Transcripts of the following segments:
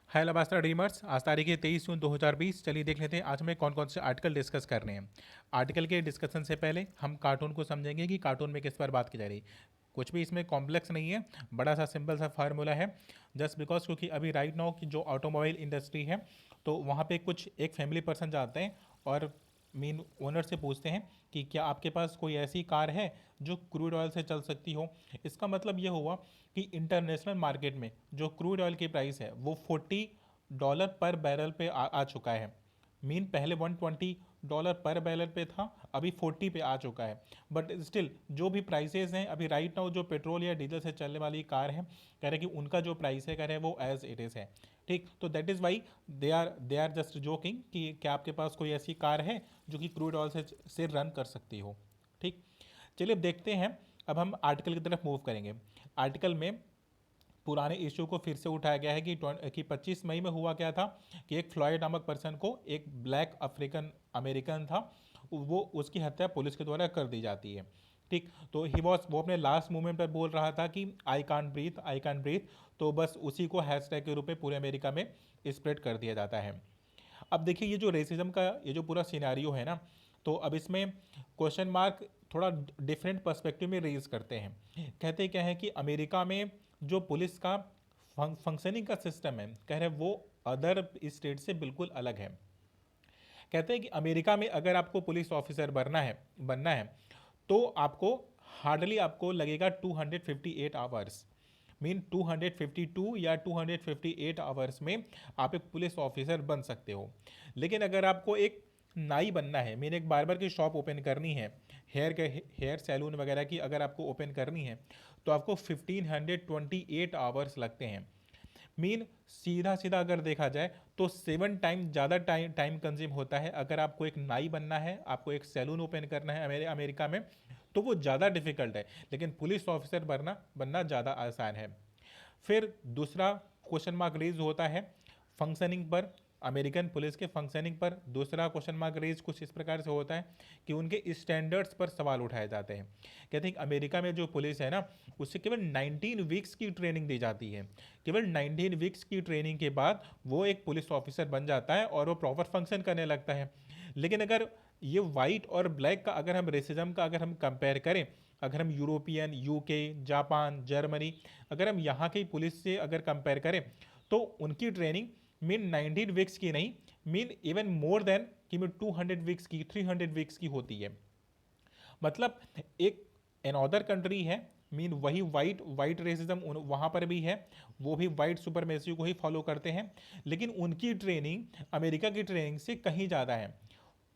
Hello बास्ता dreamers. आज तारीख है 23 जून 2020। चलिए देख लेते हैं आज हमें कौन कौन से आर्टिकल डिस्कस करने हैं। आर्टिकल के डिस्कशन से पहले हम कार्टून को समझेंगे कि कार्टून में किस पर बात की जा रही। कुछ भी इसमें कॉम्प्लेक्स नहीं है, बड़ा सा सिंपल सा फार्मूला है। जस्ट बिकॉज क्योंकि अभी राइट नाउ की जो ऑटोमोबाइल इंडस्ट्री है, तो वहाँ पे कुछ एक फैमिली पर्सन जाते हैं और मेन ओनर से पूछते हैं कि क्या आपके पास कोई ऐसी कार है जो क्रूड ऑयल से चल सकती हो। इसका मतलब ये हुआ कि इंटरनेशनल मार्केट में जो क्रूड ऑयल की प्राइस है वो $40 पर बैरल पे आ चुका है। मीन पहले $120 पर बैरल पे था, अभी 40 पे आ चुका है। बट स्टिल जो भी प्राइसेस हैं अभी राइट नाउ, जो पेट्रोल या डीजल से चलने वाली कार है, कह रहे हैं कि उनका जो प्राइस है, कह रहे हैं वो एज इट इज़ है। ठीक, तो that is why they are just joking कि क्या आपके पास कोई ऐसी कार है जो कि क्रूड ऑयल से रन कर सकती हो। ठीक, चलिए अब देखते हैं। अब हम आर्टिकल की तरफ मूव करेंगे। आर्टिकल में पुराने इश्यू को फिर से उठाया गया है कि 25 मई में हुआ क्या था कि एक फ्लॉयड नामक पर्सन को, एक ब्लैक अफ्रीकन अमेरिकन था, वो उसकी हत्या पुलिस के द्वारा कर दी जाती है। ठीक, तो वो अपने लास्ट मोमेंट पर बोल रहा था कि I can't breathe, I can't breathe. तो बस उसी को हैशटैग के रूप में पूरे अमेरिका में स्प्रेड कर दिया जाता है। अब देखिए, ये जो रेसिज्म का ये जो पूरा सिनेरियो है ना, तो अब इसमें क्वेश्चन मार्क थोड़ा डिफरेंट पर्सपेक्टिव में रेज करते हैं। कहते क्या है कि अमेरिका में जो पुलिस का फंक्शनिंग का सिस्टम है, कह रहे हैं वो अदर स्टेट से बिल्कुल अलग है। कहते हैं कि अमेरिका में अगर आपको पुलिस ऑफिसर बनना है तो आपको हार्डली आपको लगेगा 258 आवर्स। मीन 252 या 258 आवर्स में आप एक पुलिस ऑफिसर बन सकते हो। लेकिन अगर आपको एक नाई बनना है, मीन एक बार्बर की शॉप ओपन करनी है, हेयर सैलून वगैरह की अगर आपको ओपन करनी है, तो आपको 1528 आवर्स लगते हैं। मीन सीधा सीधा अगर देखा जाए तो 7 टाइम ज़्यादा टाइम कंज्यूम होता है। अगर आपको एक नाई बनना है, आपको एक सैलून ओपन करना है अमेरिका में, तो वो ज़्यादा डिफिकल्ट है। लेकिन पुलिस ऑफिसर बनना ज़्यादा आसान है। फिर दूसरा क्वेश्चन मार्क रेज होता है फंक्शनिंग पर, अमेरिकन पुलिस के फंक्शनिंग पर। दूसरा क्वेश्चन मार्क रेज कुछ इस प्रकार से होता है कि उनके स्टैंडर्ड्स पर सवाल उठाए जाते हैं। कहते हैं कि अमेरिका में जो पुलिस है ना, उससे केवल 19 वीक्स की ट्रेनिंग दी जाती है। केवल 19 वीक्स की ट्रेनिंग के बाद वो एक पुलिस ऑफिसर बन जाता है और वो प्रॉपर फंक्शन करने लगता है। लेकिन अगर ये वाइट और ब्लैक का अगर हम रेसिज्म का अगर हम कंपेयर करें, अगर हम यूरोपियन, यूके, जापान, जर्मनी, अगर हम यहाँ की पुलिस से अगर कंपेयर करें, तो उनकी ट्रेनिंग मीन 19 वीक्स की नहीं, मीन इवन मोर देन कि मीन 200 वीक्स की, 300 वीक्स की होती है। मतलब एक अनदर कंट्री है, मीन वही वाइट वाइट रेसिज्म वहाँ पर भी है, वो भी वाइट सुपरमेसी को ही फॉलो करते हैं। लेकिन उनकी ट्रेनिंग अमेरिका की ट्रेनिंग से कहीं ज़्यादा है।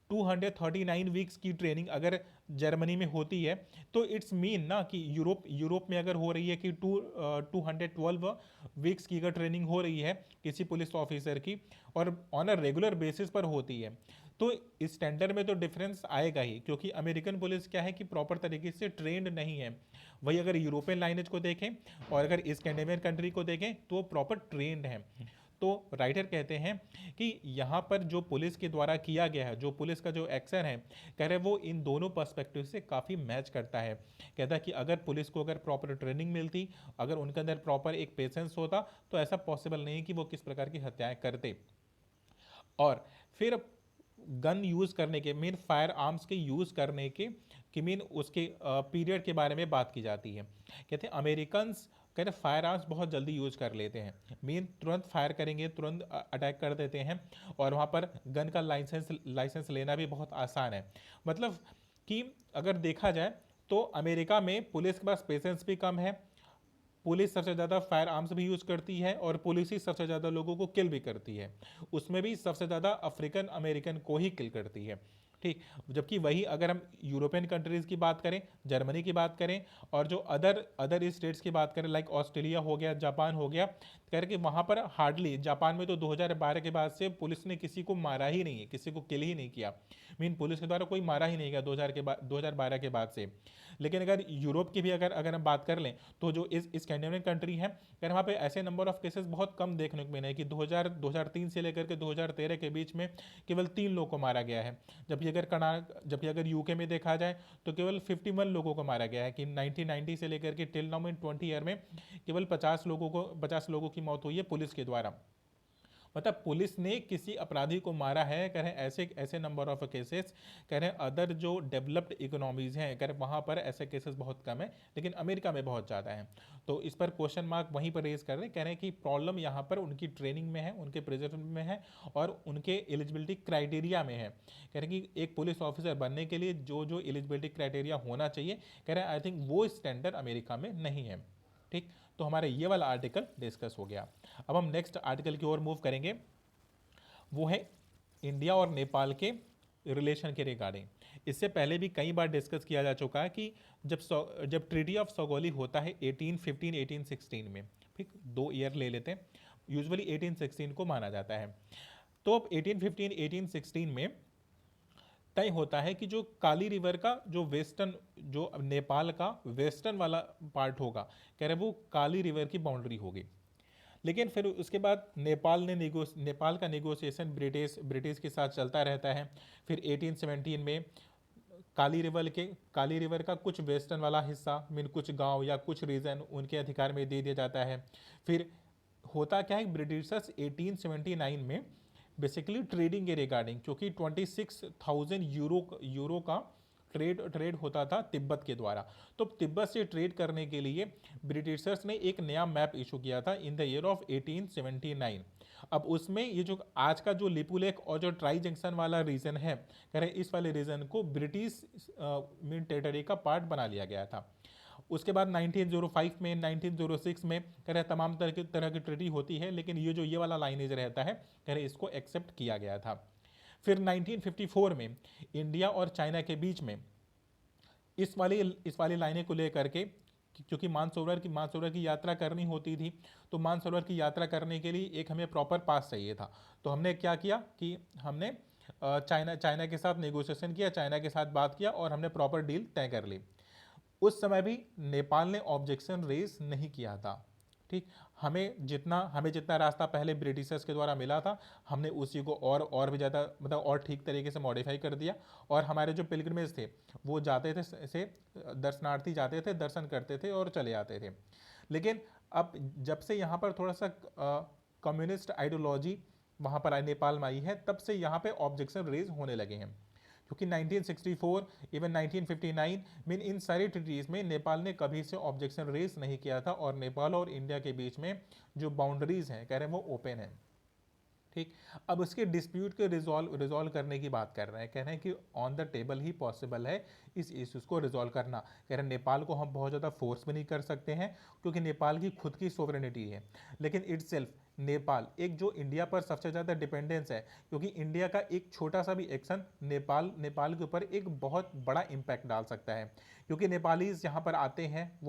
239 वीक्स की ट्रेनिंग अगर जर्मनी में होती है, तो इट्स मीन ना कि यूरोप में अगर हो रही है कि 212 वीक्स की अगर ट्रेनिंग हो रही है किसी पुलिस ऑफिसर की, और ऑन अ रेगुलर बेसिस पर होती है, तो स्टैंडर्ड में तो डिफरेंस आएगा ही, क्योंकि अमेरिकन पुलिस क्या है कि प्रॉपर तरीके से ट्रेंड नहीं है। वही अगर यूरोपियन लाइनेज को देखें और अगर स्कैंडिनेवियन कंट्री को देखें तो प्रॉपर ट्रेंड है। तो राइटर कहते हैं कि यहाँ पर जो पुलिस के द्वारा किया गया है, जो पुलिस का जो एक्शन है, कह रहे वो इन दोनों पर्सपेक्टिव से काफ़ी मैच करता है। कहता है कि अगर पुलिस को अगर प्रॉपर ट्रेनिंग मिलती, अगर उनके अंदर प्रॉपर एक पेशेंस होता, तो ऐसा पॉसिबल नहीं कि वो किस प्रकार की हत्याएं करते। और फिर गन यूज़ करने के, मीन फायर आर्म्स के यूज़ करने के कि मीन उसके पीरियड के बारे में बात की जाती है। कहते हैं अमेरिकन कहते हैं फायर आर्म्स बहुत जल्दी यूज कर लेते हैं। मीन तुरंत फायर करेंगे, तुरंत अटैक कर देते हैं, और वहाँ पर गन का लाइसेंस लेना भी बहुत आसान है। मतलब कि अगर देखा जाए तो अमेरिका में पुलिस के पास पेशेंस भी कम है, पुलिस सबसे ज़्यादा फायर आर्म्स भी यूज़ करती है, और पुलिस ही सबसे ज़्यादा लोगों को किल भी करती है। उसमें भी सबसे ज़्यादा अफ्रीकन अमेरिकन को ही किल करती है। ठीक, जबकि वही अगर हम यूरोपियन कंट्रीज़ की बात करें, जर्मनी की बात करें, और जो अदर अदर स्टेट्स की बात करें, लाइक ऑस्ट्रेलिया हो गया, जापान हो गया, कह रहे कि वहाँ पर हार्डली, जापान में तो 2012 के बाद से पुलिस ने किसी को मारा ही नहीं है, किसी को किल ही नहीं किया। मीन पुलिस के द्वारा कोई मारा ही नहीं गया 2012 के बाद से। लेकिन अगर यूरोप की भी अगर अगर हम बात कर लें, तो जो इस स्कैंडिनेवियन कंट्री है, अगर वहाँ पे ऐसे नंबर ऑफ केसेस बहुत कम देखने को मिले हैं कि 2003 से लेकर के 2013 के बीच में केवल 3 लोगों को मारा गया है। जबकि अगर यूके में देखा जाए तो केवल 51 लोगों को मारा गया है, कि 1990 से लेकर के टिल नाउ में 20 ईयर में केवल 50 लोगों की मौत हुई है पुलिस के द्वारा। मतलब पुलिस ने किसी अपराधी को मारा है, कह रहे हैं ऐसे ऐसे नंबर ऑफ केसेस, कह रहे हैं अदर जो डेवलप्ड इकोनॉमीज हैं, कह रहे हैं वहाँ पर ऐसे केसेस बहुत कम है, लेकिन अमेरिका में बहुत ज़्यादा है। तो इस पर क्वेश्चन मार्क वहीं पर रेज कर रहे हैं, कह रहे हैं कि प्रॉब्लम यहाँ पर उनकी ट्रेनिंग में है, उनके प्रिजर्वेशन में है, और उनके एलिजिबिलिटी क्राइटेरिया में है। कह रहे हैं कि एक पुलिस ऑफिसर बनने के लिए जो जो एलिजिबिलिटी क्राइटेरिया होना चाहिए, कह रहे हैं आई थिंक वो स्टैंडर्ड अमेरिका में नहीं है। ठीक, तो हमारा ये वाला आर्टिकल डिस्कस हो गया। अब हम नेक्स्ट आर्टिकल की ओर मूव करेंगे, वो है इंडिया और नेपाल के रिलेशन के रिगार्डिंग। इससे पहले भी कई बार डिस्कस किया जा चुका है कि जब ट्रीटी ऑफ सगोली होता है 1815 1816 में, ठीक, 2 ईयर ले लेते हैं, यूजुअली 1816 को माना जाता है। तो अब 1815 1816 में तय होता है कि जो काली रिवर का जो वेस्टर्न, जो नेपाल का वेस्टर्न वाला पार्ट होगा, कह रहे वो काली रिवर की बाउंड्री होगी। लेकिन फिर उसके बाद नेपाल का नेगोशिएशन ब्रिटिश के साथ चलता रहता है। फिर 1817 में काली रिवर का कुछ वेस्टर्न वाला हिस्सा, मीन कुछ गांव या कुछ रीजन उनके अधिकार में दे दिया जाता है। फिर होता क्या है, ब्रिटिशर्स 1879 में बेसिकली ट्रेडिंग के रिगार्डिंग, क्योंकि 26,000 यूरो का ट्रेड होता था तिब्बत के द्वारा, तो तिब्बत से ट्रेड करने के लिए ब्रिटिशर्स ने एक नया मैप इशू किया था इन द ईयर ऑफ 1879। अब उसमें ये जो आज का जो लिपू लेक और जो ट्राई जंक्शन वाला रीजन है, कह रहे इस वाले रीजन को ब्रिटिश मीन टेरिटरी का पार्ट बना लिया गया था। उसके बाद 1905 में 1906 में कह रहे तमाम तरह की ट्रीटी होती है, लेकिन ये वाला लाइनेज रहता है, कह रहे इसको एक्सेप्ट किया गया था। फिर 1954 में इंडिया और चाइना के बीच में इस वाली लाइनें को लेकर के, क्योंकि मानसरोवर की यात्रा करनी होती थी, तो मानसरोवर की यात्रा करने के लिए एक हमें प्रॉपर पास चाहिए था। तो हमने क्या किया कि हमने चाइना के साथ नेगोशिएशन किया, चाइना के साथ बात किया, और हमने प्रॉपर डील तय कर ली। उस समय भी नेपाल ने ऑब्जेक्शन रेज नहीं किया था। ठीक, हमें जितना रास्ता पहले ब्रिटिशर्स के द्वारा मिला था, हमने उसी को और भी ज़्यादा मतलब और ठीक तरीके से मॉडिफाई कर दिया। और हमारे जो पिलग्रिमेज थे वो जाते थे से दर्शनार्थी जाते थे, दर्शन करते थे और चले आते थे। लेकिन अब जब से यहाँ पर थोड़ा सा कम्युनिस्ट आइडियोलॉजी वहाँ पर नेपाल में आई है, तब से यहाँ पे ऑब्जेक्शन रेज होने लगे हैं। क्योंकि 1964 इवन 1959 मीन इन सारी ट्रीटीज में नेपाल ने कभी से ऑब्जेक्शन रेज नहीं किया था, और नेपाल और इंडिया के बीच में जो बाउंड्रीज हैं, कह रहे हैं वो ओपन है। ठीक, अब उसके डिस्प्यूट के रिजॉल्व करने की बात कर रहे हैं, कह रहे हैं कि on the table he possible है इस इश्यूज को रिजॉल्व करना। कह रहे हैं नेपाल को हम बहुत ज़्यादा फोर्स भी नहीं कर सकते हैं, क्योंकि नेपाल की खुद की सोवरेनिटी है, लेकिन इटसेल्फ नेपाल एक जो इंडिया पर सबसे ज़्यादा डिपेंडेंस है, क्योंकि इंडिया का एक छोटा सा भी एक्शन नेपाल के ऊपर एक बहुत बड़ा इम्पैक्ट डाल सकता है। क्योंकि नेपालीज यहाँ पर आते हैं,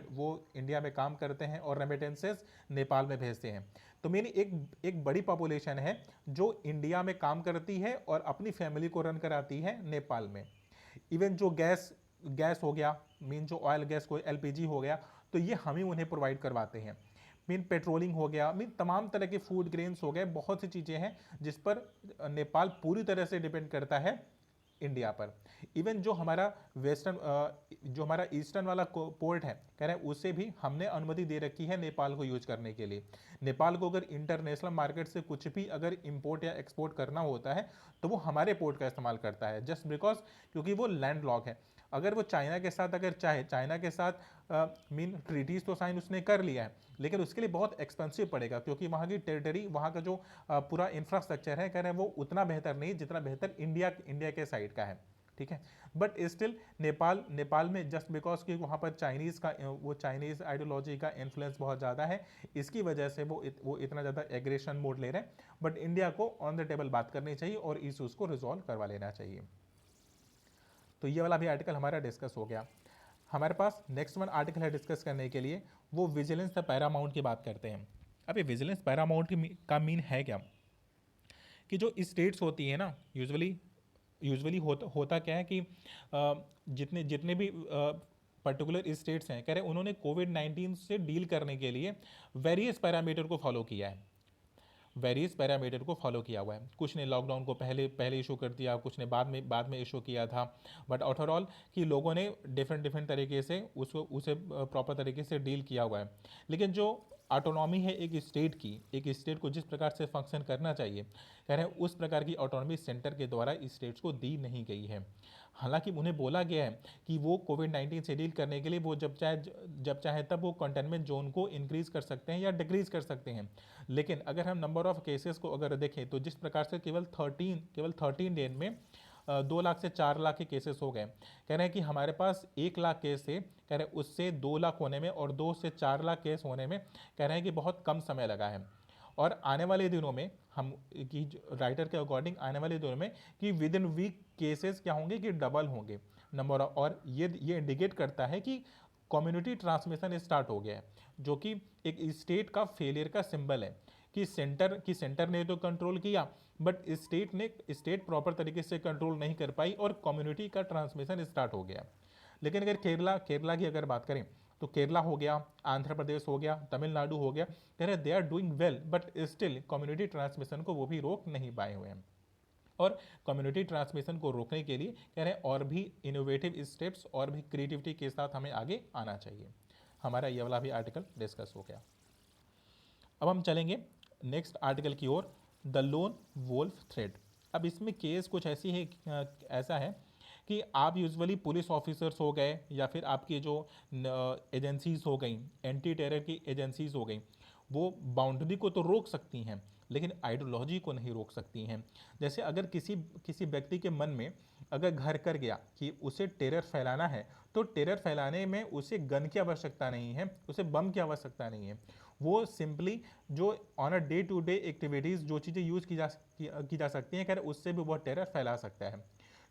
वो इंडिया में काम करते हैं और रेमिटेंसेस नेपाल में भेजते हैं। तो मेरी एक बड़ी पॉपुलेशन है जो इंडिया में काम करती है और अपनी फैमिली को रन कराती है नेपाल में। इवन जो गैस हो गया, मीन जो ऑयल गैस को एलपीजी हो गया, तो ये हम ही उन्हें प्रोवाइड करवाते हैं। मीन पेट्रोलिंग हो गया, मीन तमाम तरह के फूड ग्रेन्स हो गए, बहुत सी चीज़ें हैं जिस पर नेपाल पूरी तरह से डिपेंड करता है इंडिया पर। इवन जो हमारा ईस्टर्न वाला पोर्ट है, कह रहे हैं उसे भी हमने अनुमति दे रखी है नेपाल को यूज करने के लिए। नेपाल को अगर इंटरनेशनल मार्केट से कुछ भी अगर इंपोर्ट या एक्सपोर्ट करना होता है, तो वो हमारे पोर्ट का इस्तेमाल करता है, जस्ट बिकॉज क्योंकि वो लैंड लॉक है। अगर वो चाइना के साथ अगर चाहे, चाइना के साथ मीन ट्रीटीज तो साइन उसने कर लिया है, लेकिन उसके लिए बहुत एक्सपेंसिव पड़ेगा, क्योंकि वहाँ की टेरिटरी, वहाँ का जो पूरा इंफ्रास्ट्रक्चर है, कह रहे हैं वो उतना बेहतर नहीं जितना बेहतर इंडिया के साइड का है। ठीक है, बट स्टिल नेपाल में जस्ट बिकॉज कि वहाँ पर चाइनीज आइडियोलॉजी का इन्फ्लुएंस बहुत ज़्यादा है, इसकी वजह से वो इतना ज़्यादा एग्रेशन मोड ले रहे हैं। बट इंडिया को ऑन द टेबल बात करनी चाहिए और इशूज़ को रिजॉल्व करवा लेना चाहिए। तो ये वाला भी आर्टिकल हमारा डिस्कस हो गया। हमारे पास नेक्स्ट वन आर्टिकल है डिस्कस करने के लिए, वो विजिलेंस द पैरामाउंट की बात करते हैं। अब ये विजिलेंस पैरामाउंट का मीन है क्या, कि जो स्टेट्स होती है ना, यूजुअली होता क्या है कि जितने भी पर्टिकुलर स्टेट्स हैं, कह रहे उन्होंने कोविड-19 से डील करने के लिए वेरियस पैरामीटर को फॉलो किया है, वेरियस पैरामीटर को फॉलो किया हुआ है। कुछ ने लॉकडाउन को पहले इशू कर दिया, कुछ ने बाद में इशू किया था, बट ओवरऑल कि लोगों ने डिफरेंट तरीके से उसे प्रॉपर तरीके से डील किया हुआ है। लेकिन जो ऑटोनॉमी है एक स्टेट की, एक स्टेट को जिस प्रकार से फंक्शन करना चाहिए, कह रहे हैं उस प्रकार की ऑटोनॉमी सेंटर के द्वारा स्टेट्स को दी नहीं गई है। हालांकि उन्हें बोला गया है कि वो कोविड-19 से डील करने के लिए वो जब चाहे तब वो कंटेनमेंट जोन को इंक्रीज कर सकते हैं या डिक्रीज कर सकते हैं। लेकिन अगर हम नंबर ऑफ केसेस को अगर देखें तो जिस प्रकार से केवल 13 डेज में 2 लाख से 4 लाख के केसेस हो गए। कह रहे हैं कि हमारे पास 1 लाख केस थे, कह रहे हैं उससे 2 लाख होने में और 2 से 4 लाख केस होने में कह रहे हैं कि बहुत कम समय लगा है। और आने वाले दिनों में हम कि राइटर के अकॉर्डिंग आने वाले दिनों में कि विद इन वीक केसेस क्या होंगे कि डबल होंगे नंबर और ये इंडिकेट करता है कि कम्युनिटी ट्रांसमिशन स्टार्ट हो गया है, जो कि एक स्टेट का फेलियर का सिंबल है कि सेंटर ने तो कंट्रोल किया बट स्टेट प्रॉपर तरीके से कंट्रोल नहीं कर पाई और कम्युनिटी का ट्रांसमिशन स्टार्ट हो गया। लेकिन अगर केरला की अगर बात करें तो केरला हो गया, आंध्र प्रदेश हो गया, तमिलनाडु हो गया, कह रहे they are doing well but still community transmission को वो भी रोक नहीं पाए हुए हैं। और कम्युनिटी ट्रांसमिशन को रोकने के लिए कह रहे हैं और भी इनोवेटिव स्टेप्स और भी क्रिएटिविटी के साथ हमें आगे आना चाहिए। हमारा ये वाला भी आर्टिकल डिस्कस हो गया। अब हम चलेंगे नेक्स्ट आर्टिकल की ओर, द लोन वोल्फ थ्रेड। अब इसमें केस कुछ ऐसा है कि आप यूजुअली पुलिस ऑफिसर्स हो गए या फिर आपकी जो एजेंसीज हो गई, एंटी टेरर की एजेंसीज हो गई, वो बाउंड्री को तो रोक सकती हैं लेकिन आइडियोलॉजी को नहीं रोक सकती हैं। जैसे अगर किसी व्यक्ति के मन में अगर घर कर गया कि उसे टेरर फैलाना है तो टेरर फैलाने में उसे गन की आवश्यकता नहीं है, उसे बम की आवश्यकता नहीं है। वो सिंपली जो on a day to day activities जो चीज़ें यूज़ की जा सकती हैं, खैर उससे भी वह टेरर फैला सकता है।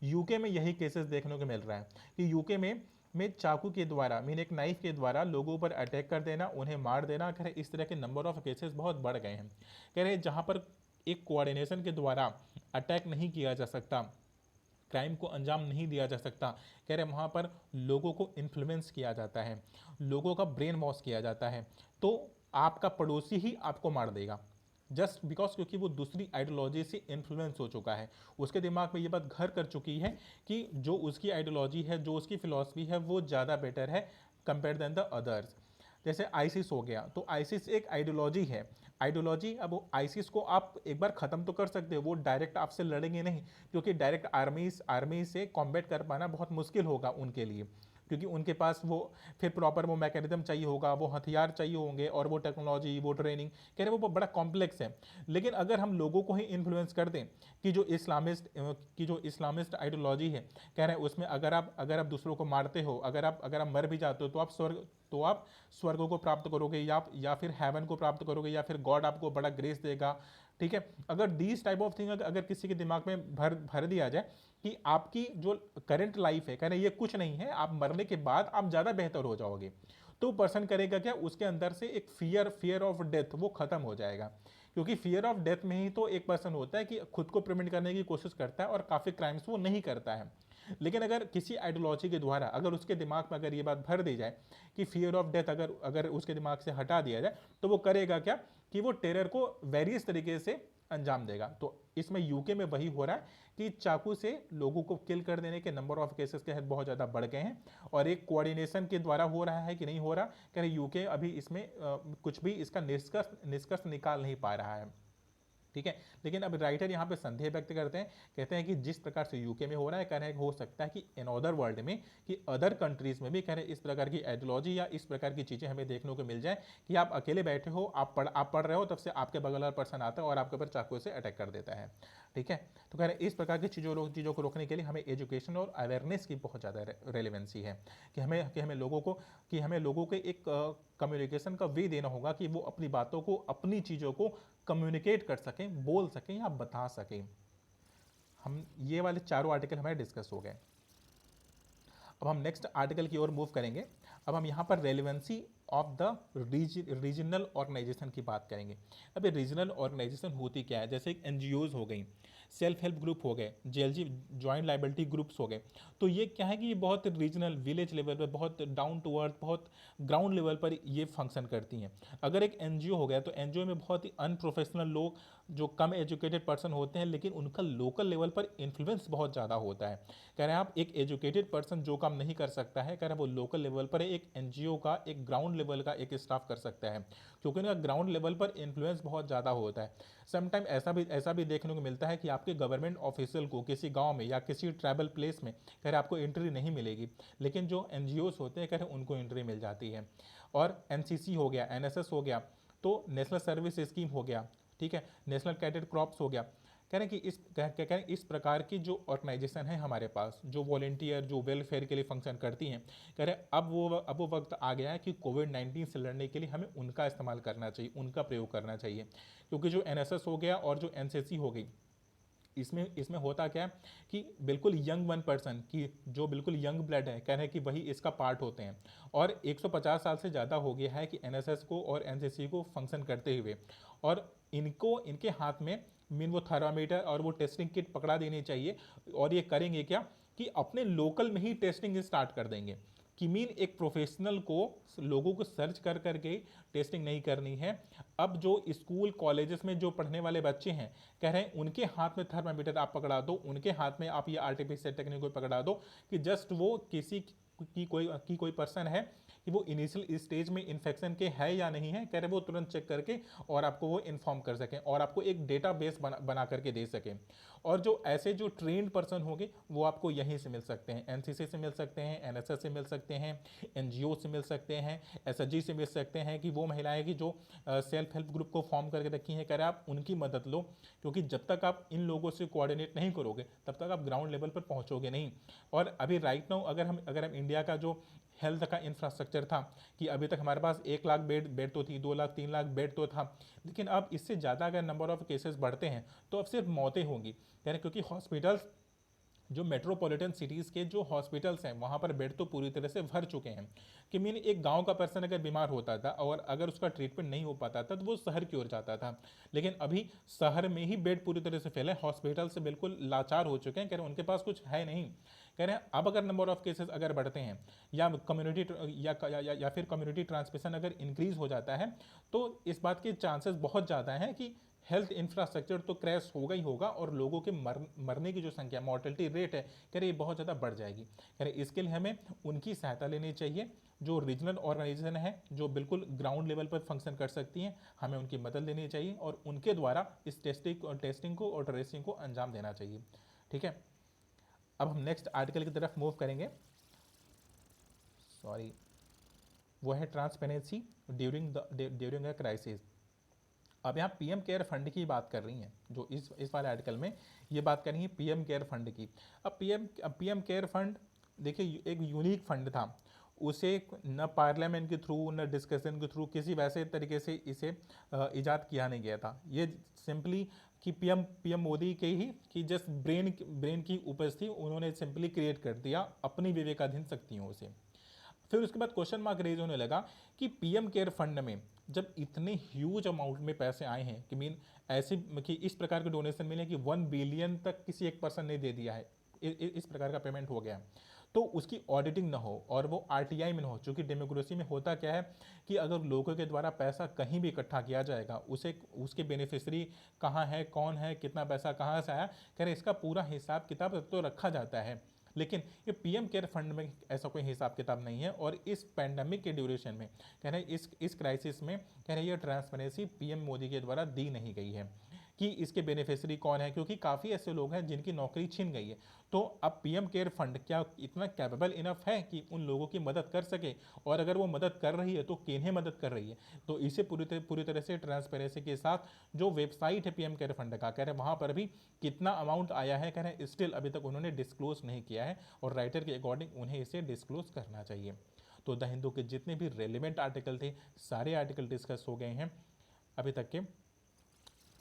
यूके में यही केसेस देखने को मिल रहा है कि यूके में चाकू के द्वारा मीन एक नाइफ के द्वारा लोगों पर अटैक कर देना, उन्हें मार देना, कह रहे इस तरह के नंबर ऑफ केसेस बहुत बढ़ गए हैं। कह रहे जहाँ पर एक कोऑर्डिनेशन के द्वारा अटैक नहीं किया जा सकता, क्राइम को अंजाम नहीं दिया जा सकता, कह रहे वहाँ पर लोगों को इन्फ्लुएंस किया जाता है, लोगों का ब्रेन वॉश किया जाता है, तो आपका पड़ोसी ही आपको मार देगा जस्ट बिकॉज क्योंकि वो दूसरी आइडियोलॉजी से इन्फ्लुएंस हो चुका है। उसके दिमाग में ये बात घर कर चुकी है कि जो उसकी आइडियोलॉजी है, जो उसकी फिलॉसफी है, वो ज़्यादा बेटर है कंपेयर देन द अदर्स। जैसे आईसिस हो गया, तो आईसिस एक आइडियोलॉजी है। आइडियोलॉजी, अब आईसिस को आप एक बार ख़त्म तो कर सकते हो, वो डायरेक्ट आपसे लड़ेंगे नहीं क्योंकि डायरेक्ट आर्मी से कॉम्बैट कर पाना बहुत मुश्किल होगा उनके लिए, क्योंकि उनके पास वो फिर प्रॉपर वो मैकेनिज्म चाहिए होगा, वो हथियार चाहिए होंगे और वो टेक्नोलॉजी, वो ट्रेनिंग, कह रहे वो बड़ा कॉम्प्लेक्स है। लेकिन अगर हम लोगों को ही इन्फ्लुएंस कर दें कि जो इस्लामिस्ट आइडियोलॉजी है, कह रहे हैं उसमें अगर आप दूसरों को मारते हो, अगर आप मर भी जाते हो तो आप स्वर्ग को प्राप्त करोगे या फिर हेवन को प्राप्त करोगे या फिर गॉड आपको बड़ा ग्रेस देगा। ठीक है, अगर दीज टाइप ऑफ थिंग अगर किसी के दिमाग में भर दिया जाए कि आपकी जो करंट लाइफ है, कह रहे ये कुछ नहीं है, आप मरने के बाद आप ज़्यादा बेहतर हो जाओगे, तो पर्सन करेगा क्या, उसके अंदर से एक फियर ऑफ डेथ वो खत्म हो जाएगा। क्योंकि फियर ऑफ डेथ में ही तो एक पर्सन होता है कि खुद को प्रिवेंट करने की कोशिश करता है और काफ़ी क्राइम्स वो नहीं करता है। लेकिन अगर किसी आइडियोलॉजी के द्वारा अगर उसके दिमाग में अगर ये बात भर दी जाए कि फियर ऑफ डेथ अगर उसके दिमाग से हटा दिया जाए, तो वो करेगा क्या कि वो टेरर को वेरियस तरीके से अंजाम देगा। तो इसमें यूके में वही हो रहा है कि चाकू से लोगों को किल कर देने के नंबर ऑफ केसेस के बहुत ज़्यादा बढ़ गए हैं और एक कोऑर्डिनेशन के द्वारा हो रहा है कि नहीं हो रहा, कह रहे यूके अभी इसमें कुछ भी इसका निष्कर्ष निकाल नहीं पा रहा है। ठीक है, लेकिन अब राइटर यहाँ पे संदेह व्यक्त करते हैं, कहते हैं कि जिस प्रकार से यूके में हो रहा है, कह रहे हैं हो सकता है कि इन अदर वर्ल्ड में, कि अदर कंट्रीज में भी कह रहे हैं इस प्रकार की आइडियोलॉजी या इस प्रकार की चीज़ें हमें देखने को मिल जाए कि आप अकेले बैठे हो, आप पढ़ रहे हो, तब से आपके बगल वाला पर्सन आता है और आपके ऊपर चाकू से अटैक कर देता है। ठीक है, तो कह रहे हैं इस प्रकार की चीज़ों को रोकने के लिए हमें एजुकेशन और अवेयरनेस की बहुत ज़्यादा रेलिवेंसी है कि हमें लोगों को एक कम्युनिकेशन का वे देना होगा कि वो अपनी बातों को, अपनी चीज़ों को कम्युनिकेट कर सकें, बोल सकें या बता सकें। हम ये वाले चारों आर्टिकल हमारे डिस्कस हो गए। अब हम नेक्स्ट आर्टिकल की ओर मूव करेंगे। अब हम यहाँ पर relevancy of the regional organisation की बात करेंगे। अब ये रीजनल ऑर्गेनाइजेशन होती क्या है, जैसे एक एनजीओज हो गई, सेल्फ हेल्प ग्रुप हो गए, जेएलजी जॉइंट लाइबिलिटी ग्रुप्स हो गए, तो ये क्या है कि ये बहुत रीजनल, विलेज लेवल पर, बहुत डाउन टू अर्थ, बहुत ग्राउंड लेवल पर ये फंक्शन करती हैं। अगर एक एनजीओ हो गया तो एनजीओ में बहुत ही अनप्रोफेशनल लोग, जो कम एजुकेटेड पर्सन होते हैं, लेकिन उनका लोकल लेवल पर इन्फ्लुएंस बहुत ज़्यादा होता है। कह रहे हैं आप एक एजुकेटेड पर्सन जो काम नहीं कर सकता है, कह रहे हैं वो लोकल लेवल पर एक एनजीओ का, एक ग्राउंड लेवल का एक स्टाफ कर सकता है, क्योंकि उनका ग्राउंड लेवल पर इन्फ्लुएंस बहुत ज़्यादा होता है। समटाइम ऐसा भी देखने को मिलता है कि आपके गवर्नमेंट ऑफिशियल को किसी गांव में या किसी ट्रैवल प्लेस में कह रहे आपको एंट्री नहीं मिलेगी, लेकिन जो एनजीओस होते हैं कह रहे उनको एंट्री मिल जाती है। और एनसीसी हो गया, एनएसएस हो गया, तो नेशनल सर्विस स्कीम हो गया, ठीक है, नेशनल कैडेट क्रॉप्स हो गया। कह रहे हैं कि कह रहे हैं इस प्रकार की जो ऑर्गेनाइजेशन है हमारे पास, जो वॉलेंटियर जो वेलफेयर के लिए फंक्शन करती हैं, कह रहे हैं अब वो वक्त आ गया है कि कोविड-19 से लड़ने के लिए हमें उनका इस्तेमाल करना चाहिए, उनका प्रयोग करना चाहिए। क्योंकि जो एनएसएस हो गया और जो एनसीसी हो गई, इसमें इसमें होता क्या है कि बिल्कुल यंग वन पर्सन की जो बिल्कुल यंग ब्लड है, कह रहे हैं कि वही इसका पार्ट होते हैं। और 150 साल से ज़्यादा हो गया है कि एनएसएस को और एनसीसी को फंक्शन करते हुए, और इनके हाथ में मीन वो थर्मामीटर और वो टेस्टिंग किट पकड़ा देनी चाहिए। और ये करेंगे क्या कि अपने लोकल में ही टेस्टिंग स्टार्ट कर देंगे, कि मीन एक प्रोफेशनल को लोगों को सर्च कर करके टेस्टिंग नहीं करनी है। अब जो स्कूल कॉलेजेस में जो पढ़ने वाले बच्चे हैं, कह रहे हैं उनके हाथ में थर्मामीटर आप पकड़ा दो, उनके हाथ में आप ये आर्टिफिशियल टेक्निक को पकड़ा दो, कि जस्ट वो किसी की कोई पर्सन है कि वो इनिशियल स्टेज में इन्फेक्शन के है या नहीं है, कह रहे वो तुरंत चेक करके और आपको वो इन्फॉर्म कर सकें और आपको एक डेटाबेस बना करके दे सकें। और जो ऐसे जो ट्रेंड पर्सन होंगे वो आपको यहीं से मिल सकते हैं, एनसीसी से मिल सकते हैं, एनएसएस से मिल सकते हैं, एनजीओ से मिल सकते हैं, एसएचजी से मिल सकते हैं, कि वो महिलाएं की जो सेल्फ हेल्प ग्रुप को फॉर्म करके रखी हैं, कह रहे आप उनकी मदद लो। क्योंकि जब तक आप इन लोगों से कोऑर्डिनेट नहीं करोगे तब तक आप ग्राउंड लेवल पर पहुंचोगे नहीं। और अभी राइट नाउ अगर हम इंडिया का जो हेल्थ का इंफ्रास्ट्रक्चर था, कि अभी तक हमारे पास 1 लाख बेड तो थी, 2 लाख 3 लाख बेड तो था, लेकिन अब इससे ज़्यादा अगर नंबर ऑफ केसेस बढ़ते हैं तो अब सिर्फ मौतें होंगी। यानी क्योंकि हॉस्पिटल्स जो मेट्रोपॉलिटन सिटीज़ के जो हॉस्पिटल्स हैं वहाँ पर बेड तो पूरी तरह से भर चुके हैं, कि मीन एक गांव का पर्सन अगर बीमार होता था और अगर उसका ट्रीटमेंट नहीं हो पाता था तो वो शहर की ओर जाता था। लेकिन अभी शहर में ही बेड पूरी तरह से फैले, हॉस्पिटल से बिल्कुल लाचार हो चुके हैं, कह रहे उनके पास कुछ है नहीं। कह रहे हैं अब अगर नंबर ऑफ केसेस अगर बढ़ते हैं या कम्युनिटी या फिर कम्युनिटी ट्रांसमिशन अगर इंक्रीज हो जाता है, तो इस बात के चांसेस बहुत ज़्यादा हैं कि हेल्थ इंफ्रास्ट्रक्चर तो क्रैश होगा ही होगा, और लोगों के मरने की जो संख्या, मॉर्टेलिटी रेट है, कह रहे ये बहुत ज़्यादा बढ़ जाएगी। कह रहे इसके लिए हमें उनकी सहायता लेनी चाहिए, जो रीजनल ऑर्गेनाइजेशन है जो बिल्कुल ग्राउंड लेवल पर फंक्शन कर सकती हैं, हमें उनकी मदद लेनी चाहिए और उनके द्वारा इस टेस्टिंग को और ट्रेसिंग को अंजाम देना चाहिए। ठीक है, अब हम नेक्स्ट आर्टिकल की तरफ मूव करेंगे। सॉरी, वो है ट्रांसपेरेंसी ड्यूरिंग अ क्राइसिस। अब यहाँ पीएम केयर फंड की बात कर रही हैं, जो इस वाले आर्टिकल में ये बात कर रही है पीएम केयर फंड की। अब पीएम केयर फंड देखिए एक यूनिक फंड था, उसे न पार्लियामेंट के थ्रू न डिस्कशन के थ्रू किसी वैसे तरीके से इसे इजाद किया नहीं गया था। ये सिंपली कि पीएम मोदी के ही कि जस्ट ब्रेन की उपज थी, उन्होंने सिंपली क्रिएट कर दिया अपनी विवेकाधीन शक्तियों से। फिर उसके बाद क्वेश्चन मार्क रेज होने लगा कि पीएम केयर फंड में जब इतने ह्यूज अमाउंट में पैसे आए हैं, कि मीन ऐसे कि इस प्रकार के डोनेशन मिले कि 1 बिलियन तक किसी एक पर्सन ने दे दिया है, इस प्रकार का पेमेंट हो गया, तो उसकी ऑडिटिंग ना हो और वो आरटीआई में ना हो। चूंकि डेमोक्रेसी में होता क्या है कि अगर लोगों के द्वारा पैसा कहीं भी इकट्ठा किया जाएगा, उसे उसके बेनिफिशरी कहाँ है, कौन है, कितना पैसा कहाँ से आया, कह रहे इसका पूरा हिसाब किताब तो रखा जाता है। लेकिन ये पीएम केयर फंड में ऐसा कोई हिसाब किताब नहीं है, और इस पैंडमिक के ड्यूरेशन में कह रहे हैं इस क्राइसिस में कह रहे ये ट्रांसपेरेंसी पीएम मोदी के द्वारा दी नहीं गई है कि इसके बेनिफिशरी कौन है, क्योंकि काफ़ी ऐसे लोग हैं जिनकी नौकरी छिन गई है। तो अब पीएम केयर फंड क्या इतना कैपेबल इनफ है कि उन लोगों की मदद कर सके, और अगर वो मदद कर रही है तो किन्हें मदद कर रही है। तो इसे पूरी तरह से ट्रांसपेरेंसी के साथ जो वेबसाइट है पीएम केयर फंड का, कह रहे हैं वहाँ पर भी कितना अमाउंट आया है, कह रहे हैं स्टिल अभी तक उन्होंने डिस्क्लोज नहीं किया है, और राइटर के अकॉर्डिंग उन्हें इसे डिस्क्लोज करना चाहिए। तो द हिंदू के जितने भी रेलिवेंट आर्टिकल थे सारे आर्टिकल डिस्कस हो गए हैं अभी तक के।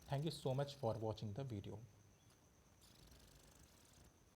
Thank you so much for watching the video.